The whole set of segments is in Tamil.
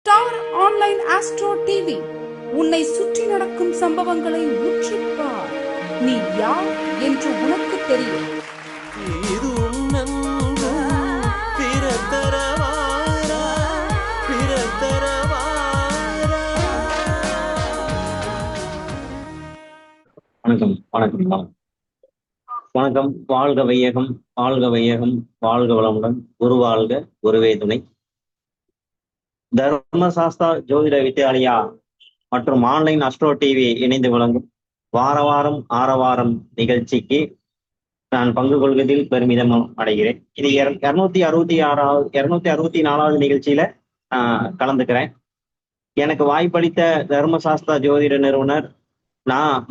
ஸ்டார் ஆன்லைன் ஆஸ்ட்ரோ டிவி உன்னை சுற்றி நடக்கும் சம்பவங்களை உற்றுப்பார். நீ யார் என்று உனக்கு தெரியும். வணக்கம் வணக்கம் வணக்கம். வாழ்க வையகம், வாழ்க வையகம், வாழ்க வளமுடன். குரு வாழ்க, குருவே துணை. தர்மசாஸ்தா ஜோதிட வித்யாலயா மற்றும் ஆன்லைன் அஸ்ட்ரோ டிவி இணைந்து வழங்கும் வாரம் ஆரவாரம் நிகழ்ச்சிக்கு நான் பங்கு கொள்வதில் பெருமிதம் அடைகிறேன். இது 264வது நிகழ்ச்சியில கலந்துக்கிறேன். எனக்கு வாய்ப்பளித்த தர்மசாஸ்தா ஜோதிட நிறுவனர்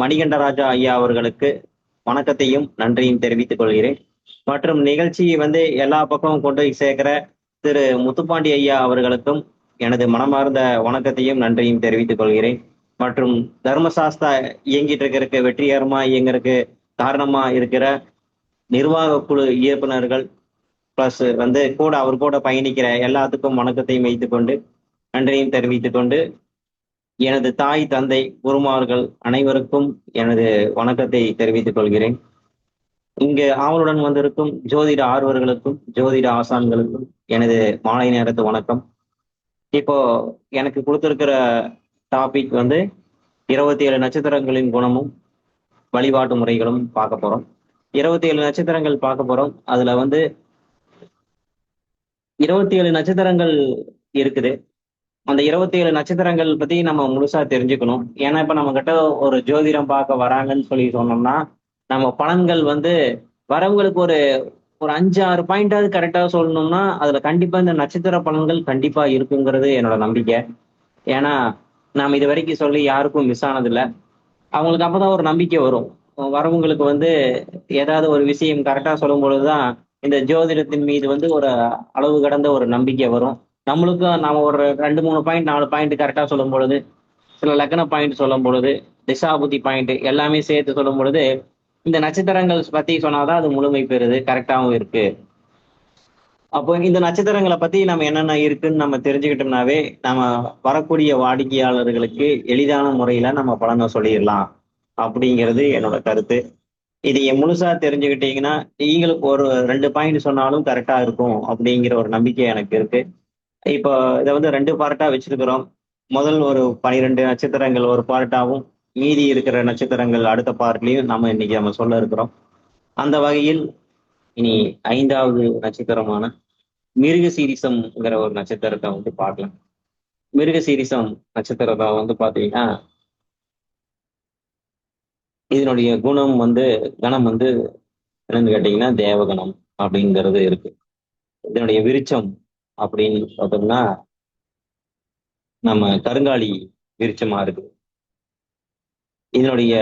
மணிகண்டராஜா ஐயா அவர்களுக்கு வணக்கத்தையும் நன்றியும் தெரிவித்துக் கொள்கிறேன். மற்றும் நிகழ்ச்சியை எல்லா பக்கமும் கொண்டு சேர்க்கிற திரு முத்துப்பாண்டி ஐயா அவர்களுக்கும் எனது மனமார்ந்த வணக்கத்தையும் நன்றியும் தெரிவித்துக் கொள்கிறேன். மற்றும் தர்மசாஸ்தா இயங்கிட்டு இருக்கிறதுக்கு, வெற்றிகரமா இயங்குறதுக்கு காரணமா இருக்கிற நிர்வாக குழு இயக்குநர்கள் பிளஸ் அவர் கூட பயணிக்கிற எல்லாத்துக்கும் வணக்கத்தையும் வைத்துக்கொண்டு நன்றியும் தெரிவித்துக் கொண்டு, எனது தாய் தந்தை குருமார்கள் அனைவருக்கும் எனது வணக்கத்தை தெரிவித்துக் கொள்கிறேன். இங்கு ஆவலுடன் வந்திருக்கும் ஜோதிட ஆர்வர்களுக்கும் ஜோதிட ஆசான்களுக்கும் எனது மாலை நேரத்து வணக்கம். இப்போ எனக்கு கொடுத்திருக்கிற டாபிக் 27 நட்சத்திரங்களின் குணமும் வழிபாட்டு முறைகளும் பார்க்க போறோம். 27 நட்சத்திரங்கள் பார்க்க போறோம். அதுல 27 நட்சத்திரங்கள் இருக்குது. அந்த 27 நட்சத்திரங்கள் பத்தி நம்ம முழுசா தெரிஞ்சுக்கணும். ஏன்னா இப்ப நம்ம கிட்ட ஒரு ஜோதிடம் பார்க்க வராங்கன்னு சொல்லி சொன்னோம்னா, நம்ம பலன்கள் வரவங்களுக்கு ஒரு 5-6 பாயிண்டாவது கரெக்டா சொல்லணும்னா அதுல கண்டிப்பா இந்த நட்சத்திர பலன்கள் கண்டிப்பா இருக்குங்கிறது என்னோட நம்பிக்கை. ஏன்னா நாம் இது வரைக்கும் சொல்லி யாருக்கும் மிஸ் ஆனதில்லை. அவங்களுக்கு அப்பதான் ஒரு நம்பிக்கை வரும். வரவங்களுக்கு ஏதாவது ஒரு விஷயம் கரெக்டா சொல்லும் பொழுதுதான் இந்த ஜோதிடத்தின் மீது ஒரு அளவு கடந்த ஒரு நம்பிக்கை வரும். நம்மளுக்கும் நாம ஒரு 2-3 பாயிண்ட் 4 பாயிண்ட் கரெக்டா சொல்லும் பொழுது, சில லக்கண பாயிண்ட் சொல்லும் பொழுது, திசாபுத்தி பாயிண்ட் எல்லாமே சேர்த்து சொல்லும் பொழுது, இந்த நட்சத்திரங்கள் பத்தி சொன்னாதான் அது முழுமை பெறுது, கரெக்டாகவும் இருக்கு. அப்போ இந்த நட்சத்திரங்களை பத்தி நம்ம என்னென்ன இருக்குன்னு நம்ம தெரிஞ்சுக்கிட்டோம்னாவே நம்ம வரக்கூடிய வாடிக்கையாளர்களுக்கு எளிதான முறையில நம்ம பலனை சொல்லிடலாம் அப்படிங்கிறது என்னோட கருத்து. இது முழுசா தெரிஞ்சுக்கிட்டீங்கன்னா நீங்களுக்கு ஒரு 2 பாயிண்ட் சொன்னாலும் கரெக்டா இருக்கும் அப்படிங்கிற ஒரு நம்பிக்கை எனக்கு இருக்கு. இப்போ இதை 2 பார்ட்டா வச்சிருக்கிறோம். முதல் ஒரு 12 நட்சத்திரங்கள் ஒரு பார்ட்டாவும், மீதி இருக்கிற நட்சத்திரங்கள் அடுத்த பார்ட்லயும் நம்ம சொல்ல இருக்கிறோம். அந்த வகையில் இனி 5வது நட்சத்திரமான மிருகசீரிசம்ங்கிற ஒரு நட்சத்திரத்தை பார்க்கலாம். மிருகசீரிசம் நட்சத்திரத்தை பாத்தீங்கன்னா இதனுடைய குணம் கணம் என்னன்னு கேட்டீங்கன்னா தேவகணம் அப்படிங்கிறது இருக்கு. இதனுடைய விருட்சம் அப்படின்னு பார்த்தோம்னா நம்ம கருங்காலி விருட்சமா இருக்கு. இதனுடைய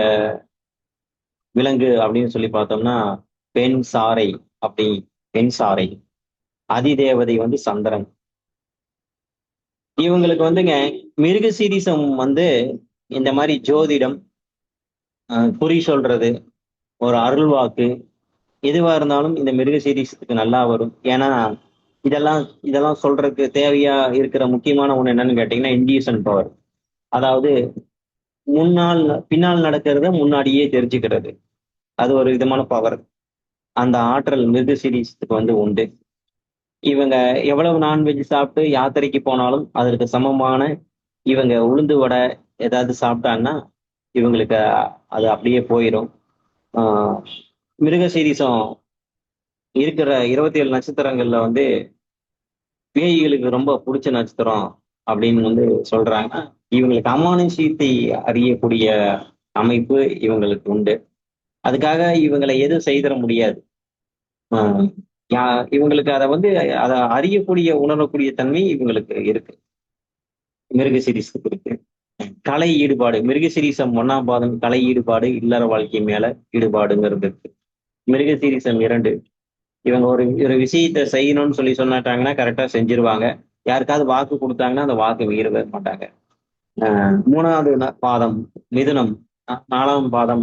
விலங்கு அப்படின்னு சொல்லி பார்த்தோம்னா பெண் சாரை. பெண் சாரை அதிதேவதை சந்திரன். இவங்களுக்கு மிருகசீரிசம் இந்த மாதிரி ஜோதிடம், குறி சொல்றது, ஒரு அருள்வாக்கு எதுவா இருந்தாலும் இந்த மிருகசீரிசத்துக்கு நல்லா வரும். ஏன்னா இதெல்லாம் சொல்றதுக்கு தேவையா இருக்கிற முக்கியமான ஒண்ணு என்னன்னு கேட்டீங்கன்னா இன்டியூஷன் பவர். அதாவது பின்னால் நடக்கிறத முன்னாடியே தெரிஞ்சுக்கிறது. அது ஒரு விதமான பவர். அந்த ஆற்றல் மிருகசீரிசத்துக்கு உண்டு. இவங்க எவ்வளவு நான்வெஜ் சாப்பிட்டு யாத்திரைக்கு போனாலும் அதற்கு சமமான இவங்க உளுந்து வடை ஏதாவது சாப்பிட்டாங்கன்னா இவங்களுக்கு அது அப்படியே போயிடும். மிருகசீரிசம் இருக்கிற 27 நட்சத்திரங்கள்ல பேய்களுக்கு ரொம்ப பிடிச்ச நட்சத்திரம் அப்படின்னு சொல்றாங்க. இவங்களுக்கு அமானுஷத்தை அறியக்கூடிய அமைப்பு இவங்களுக்கு உண்டு. அதுக்காக இவங்களை எதுவும் செய்திட முடியாது. இவங்களுக்கு அதை அறியக்கூடிய உணரக்கூடிய தன்மை இவங்களுக்கு இருக்கு, மிருகசீரிசத்துக்கு இருக்கு. கலை ஈடுபாடு, மிருகசீரிசம் 1ஆம் பாதம் கலை ஈடுபாடு, இல்லற வாழ்க்கை மேல ஈடுபாடுங்கிறது இருக்கு. மிருகசீரிசம் 2 இவங்க ஒரு விஷயத்தை செய்யணும்னு சொல்லி சொன்னாட்டாங்கன்னா கரெக்டா செஞ்சிருவாங்க. யாருக்காவது வாக்கு கொடுத்தாங்கன்னா அந்த வாக்கு மீறவே மாட்டாங்க. 3வது பாதம் மிதுனம், 4ஆம் பாதம்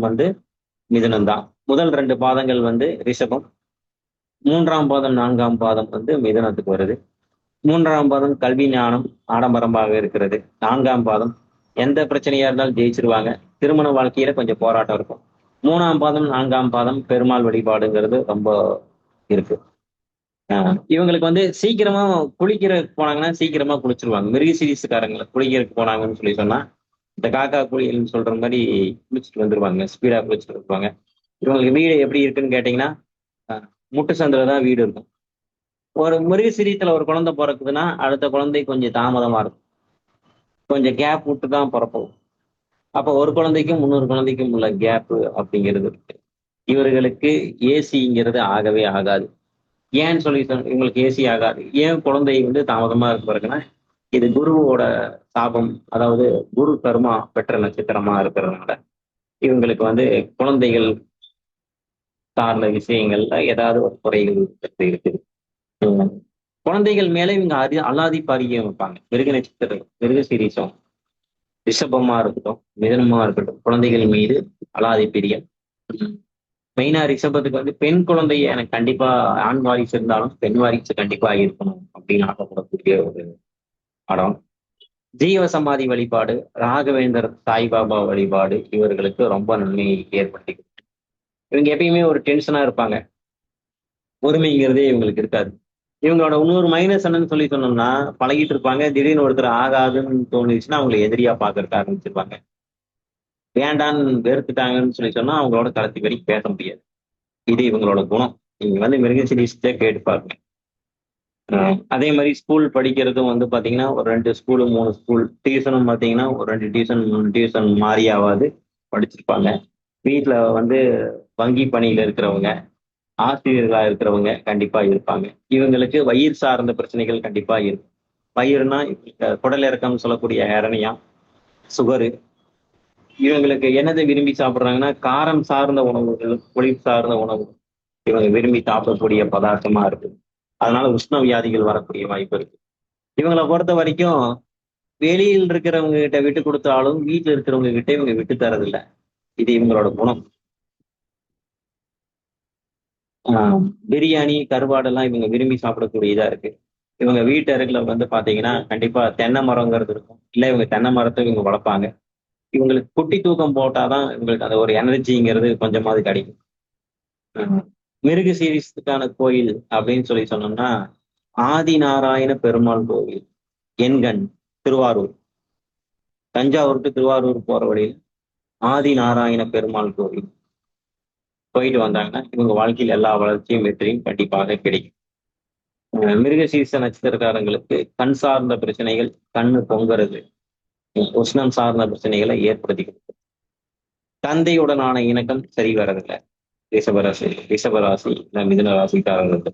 மிதுனம் தான். முதல் 2 பாதங்கள் ரிஷபம், 3ஆம் பாதம் 4ஆம் பாதம் மிதுனத்துக்கு வருது. 3ஆம் பாதம் கல்வி ஞானம் ஆடம்பரமாக இருக்கிறது. 4ஆம் பாதம் எந்த பிரச்சனையா இருந்தாலும் ஜெயிச்சிருவாங்க. திருமண வாழ்க்கையில கொஞ்சம் போராட்டம் இருக்கும். 3ஆம் பாதம் 4ஆம் பாதம் பெருமாள் வழிபாடுங்கிறது ரொம்ப இருக்கு. இவங்களுக்கு வந்து சீக்கிரமா குளிக்கிறதுக்கு போனாங்கன்னா சீக்கிரமா குளிச்சிருவாங்க. மிருகசீரிசுக்காரங்கள குளிக்கிறதுக்கு போனாங்கன்னு சொல்லி சொன்னா, இந்த காக்கா குளியல்னு சொல்ற மாரி குளிச்சுட்டு வந்துருவாங்க. ஸ்பீடா குளிச்சுட்டு வந்துருவாங்க. இவங்களுக்கு வீடு எப்படி இருக்குன்னு கேட்டீங்கன்னா, அ முட்டு சந்துல தான் வீடு இருக்கும். ஒரு மிருகசீரிஸ்ல ஒரு குழந்தை பொறக்குதுன்னா, அடுத்த குழந்தை கொஞ்சம் தாமதமா இருக்கும். கொஞ்சம் கேப் விட்டு தான் பொறக்கும். அப்ப ஒரு குழந்தைக்கும், இன்னொரு குழந்தைக்கும் உள்ள கேப் அப்படிங்கிறது இருக்கு. இவர்களுக்கு ஏசிங்கிறது ஆகவே ஆகாது. ஏன்னு சொல்லி இவங்களுக்கு ஏசி ஆகாது. ஏன் குழந்தை வந்து தாமதமா பிறகுன்னா, இது குருவோட சாபம். அதாவது குரு கர்மா பெற்ற நட்சத்திரமா இருக்கிறதுனால, இவங்களுக்கு வந்து குழந்தைகள் சார்ந்த விஷயங்கள்ல ஏதாவது ஒரு குறைகள் இருக்குது. ம். குழந்தைகள் மேல இவங்க அலாதி பாரியம் வைப்பாங்க. மிருக நட்சத்திரம், மிருக சீரிஸும், ரிஷபமா இருக்கட்டும், மிதனமா இருக்கட்டும், குழந்தைகள் மீது அலாதி பிரியம். மெயினா ரிஷபத்துக்கு வந்து பெண் குழந்தை எனக்கு கண்டிப்பா ஆண் வாரிசு இருந்தாலும் பெண் வாரிசு கண்டிப்பா இருக்கணும் அப்படின்னு ஆசைப்படக்கூடிய ஒரு படம். ஜீவ சமாதி வழிபாடு, ராகவேந்தர் சாய்பாபா வழிபாடு இவர்களுக்கு ரொம்ப நன்மையை ஏற்படுத்தி இவங்க எப்பயுமே ஒரு டென்ஷனா இருப்பாங்க. பொறுமைங்கிறதே இவங்களுக்கு இருக்காது. இவங்களோட இன்னொரு மைனஸ் என்னன்னு சொல்லி சொன்னோம்னா, பழகிட்டு இருப்பாங்க. திடீர்னு ஒருத்தர் ஆகாதுன்னு தோணுச்சுன்னா, அவங்கள எதிரியா பார்க்கறதுக்கு ஆரம்பிச்சிருப்பாங்க. வேண்டான்னு வெறுத்துட்டாங்கன்னு சொல்லி சொன்னா, அவங்களோட கடைசி வரைக்கும் பேச முடியாது. இது இவங்களோட குணம். நீங்க வந்து மிருகசீரிஸ்ல கேட்டு பாருங்க. அதே மாரி ஸ்கூல் படிக்கிறதும் வந்து பார்த்தீங்கன்னா, ஒரு 2 ஸ்கூலு, 3 ஸ்கூல். டியூஷனும் பார்த்தீங்கன்னா, ஒரு 2 டியூஷன், 3 டியூஷன் மாறியாவது படிச்சிருப்பாங்க. வீட்ல வந்து வங்கி பணியில இருக்கிறவங்க, ஆசிரியர்களா இருக்கிறவங்க கண்டிப்பா இருப்பாங்க. இவங்களுக்கு வயிறு சார்ந்த பிரச்சனைகள் கண்டிப்பா இருக்கும். வயிறுனா குடல் இறக்கம்னு சொல்லக்கூடிய ஹெரணியா, சுகரு. இவங்களுக்கு என்னத விரும்பி சாப்பிடுறாங்கன்னா, காரம் சார்ந்த உணவுகள், புளிப்பு சார்ந்த உணவு இவங்க விரும்பி சாப்பிடக்கூடிய பதார்த்தமா இருக்கு. அதனால உஷ்ண வியாதிகள் வரக்கூடிய வாய்ப்பு இருக்கு. இவங்கள பொறுத்த வரைக்கும் வெளியில் இருக்கிறவங்க கிட்ட விட்டு கொடுத்தாலும், வீட்ல இருக்கிறவங்க கிட்ட இவங்க விட்டு தர்றதில்ல. இது இவங்களோட குணம். ஆ பிரியாணி, கருவாடெல்லாம் இவங்க விரும்பி சாப்பிடக்கூடியதா இருக்கு. இவங்க வீட்டு அருகில வந்து பார்த்தீங்கன்னா, கண்டிப்பா தென்னை மரங்கிறது இருக்கும். இல்ல இவங்க தென்னை மரத்த இவங்க வளர்ப்பாங்க. இவங்களுக்கு குட்டி தூக்கம் போட்டா தான் இவங்களுக்கு அந்த ஒரு எனர்ஜிங்கிறது கொஞ்சமாவது கிடைக்கும். ம். மிருகசீரிஸத்துக்கான கோயில் அப்படின்னு சொல்லி சொன்னோம்னா, ஆதிநாராயண பெருமாள் கோவில், எண்கண், திருவாரூர். தஞ்சாவூர் டூ திருவாரூர் போற வழியில ஆதிநாராயண பெருமாள் கோவில். போயிட்டு வந்தாங்கன்னா, இவங்க வாழ்க்கையில எல்லா வளர்ச்சியும், வெற்றியும் கண்டிப்பாக கிடைக்கும். மிருகசீரிஷ நட்சத்திரக்காரங்களுக்கு கண் சார்ந்த பிரச்சனைகள், கண்ணு பொங்குறது, உஷ்ணம் சார்ந்த பிரச்சனைகளை ஏற்படுத்தி கொடுக்கும். தந்தையுடனான இணக்கம் சரி வரதில்ல. ரிஷபராசி ரிஷபராசி, மிதுன ராசிக்காரர்களுக்கு.